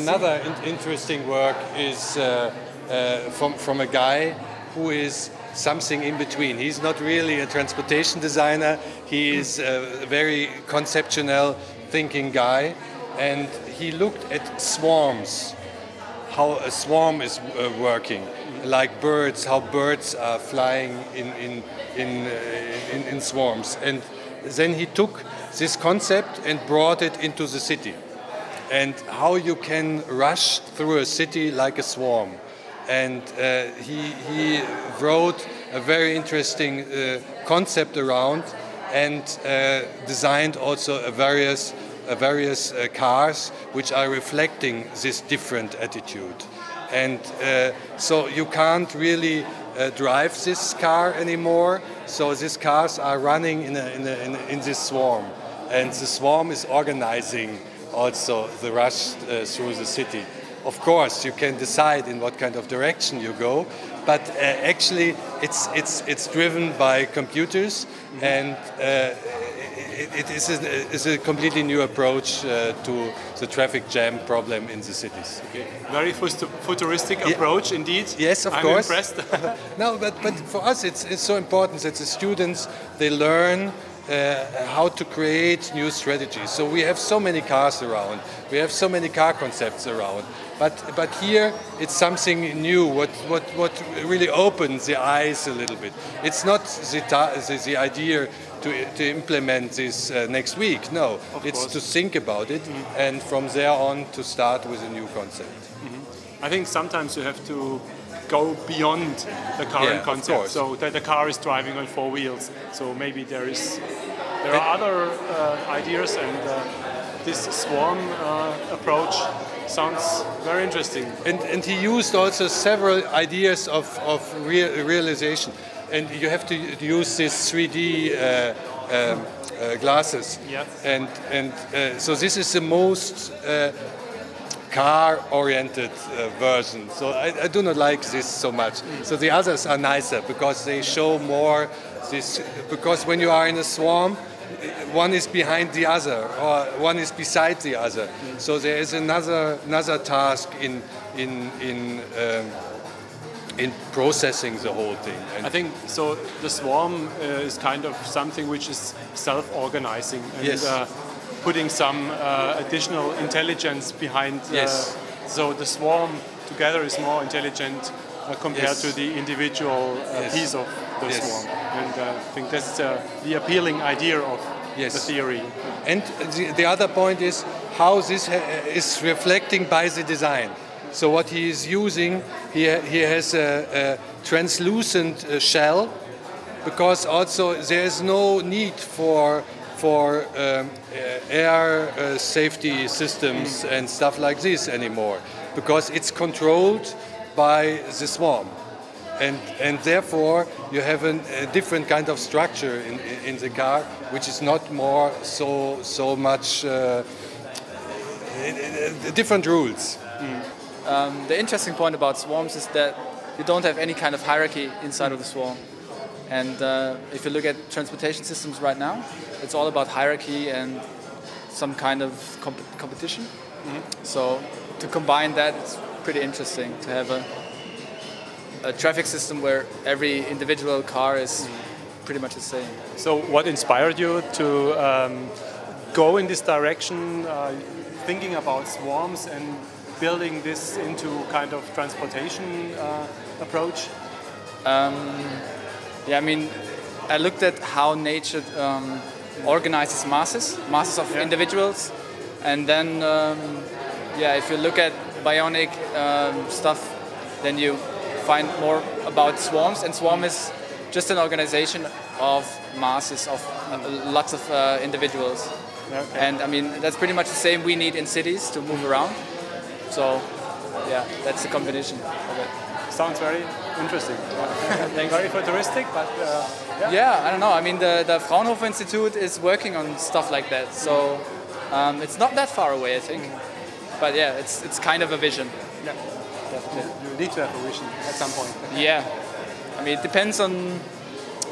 another interesting work is from a guy who is something in between. He's not really a transportation designer. He is a very conceptual thinking guy, and he looked at swarms, how a swarm is working, like birds, how birds are flying in swarms. And then he took this concept and brought it into the city, and how you can rush through a city like a swarm. And he wrote a very interesting concept around, and designed also various cars which are reflecting this different attitude. And so you can't really drive this car anymore. So these cars are running in this swarm, and the swarm is organizing also the rush through the city. Of course, you can decide in what kind of direction you go, but actually it's driven by computers, and it is a completely new approach to the traffic jam problem in the cities. Okay. Very futuristic approach, indeed. Yes, of I'm course. Impressed. No, but for us it's so important that the students, they learn how to create new strategies. So we have so many cars around, we have so many car concepts around, but here it's something new, what really opens the eyes a little bit. It's not the idea to implement this next week, no, it's to think about it, and from there on to start with a new concept. I think sometimes you have to go beyond the current concept, so that the car is driving on four wheels. So maybe there are other ideas, and this swarm approach sounds very interesting. And he used also several ideas of realization, and you have to use this 3D glasses. Yes. And so this is the most car-oriented version. So I do not like this so much. So the others are nicer because they show more this. Because when you are in a swarm, one is behind the other, or one is beside the other. So there is another task in processing the whole thing. And I think so. The swarm is kind of something which is self-organizing and putting some additional intelligence behind. So the swarm together is more intelligent compared to the individual piece of the swarm. And I think that's the appealing idea of the theory. And the other point is how this is reflecting by the design. So what he is using, he has a translucent shell, because also there is no need for air safety systems and stuff like this anymore, because it's controlled by the swarm, and therefore you have a different kind of structure in the car, which is not more so much different rules. The interesting point about swarms is that you don't have any kind of hierarchy inside of the swarm. And if you look at transportation systems right now, it's all about hierarchy and some kind of competition. So to combine that, it's pretty interesting to have a traffic system where every individual car is pretty much the same. So what inspired you to go in this direction, thinking about swarms and building this into kind of transportation approach? I mean, I looked at how nature organizes masses of individuals, and then if you look at bionic stuff, then you find more about swarms, and swarm is just an organization of masses of lots of individuals. Okay. And I mean, that's pretty much the same we need in cities to move around. So, that's the combination of it. Sounds very interesting. Very futuristic, but I don't know. I mean, the Fraunhofer Institute is working on stuff like that, so it's not that far away, I think. But it's kind of a vision. Yeah, definitely. You need to have a vision at some point. Yeah, I mean, it depends on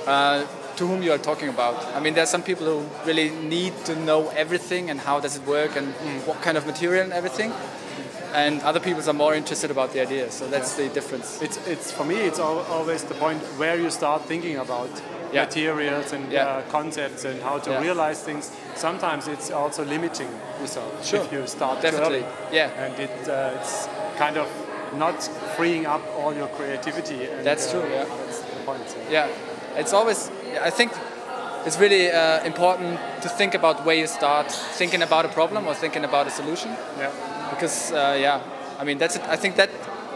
to whom you are talking about. I mean, there are some people who really need to know everything and how does it work and what kind of material and everything. and other people are more interested about the idea. So that's the difference. It's for me. It's always the point where you start thinking about materials and concepts and how to realize things. Sometimes it's also limiting yourself if you start too early. And it's kind of not freeing up all your creativity. And, that's true. That's the point. So. Yeah, it's always. I think it's really important to think about where you start thinking about a problem or thinking about a solution. Yeah. Because I mean I think that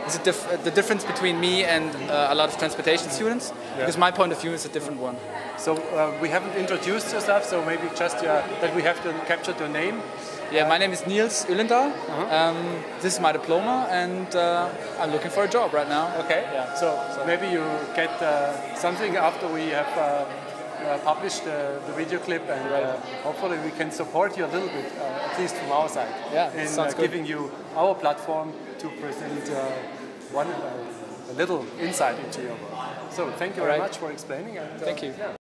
is the difference between me and a lot of transportation students. Because my point of view is a different one. So we haven't introduced yourself, so maybe just that we have to capture your name. Yeah, my name is Niels Ullendal. This is my diploma, and I'm looking for a job right now. Okay. Yeah. So maybe you get something after we have published the video clip, and hopefully we can support you a little bit, at least from our side, in giving you our platform to present a little insight into your work. So thank you very much for explaining. And, thank you.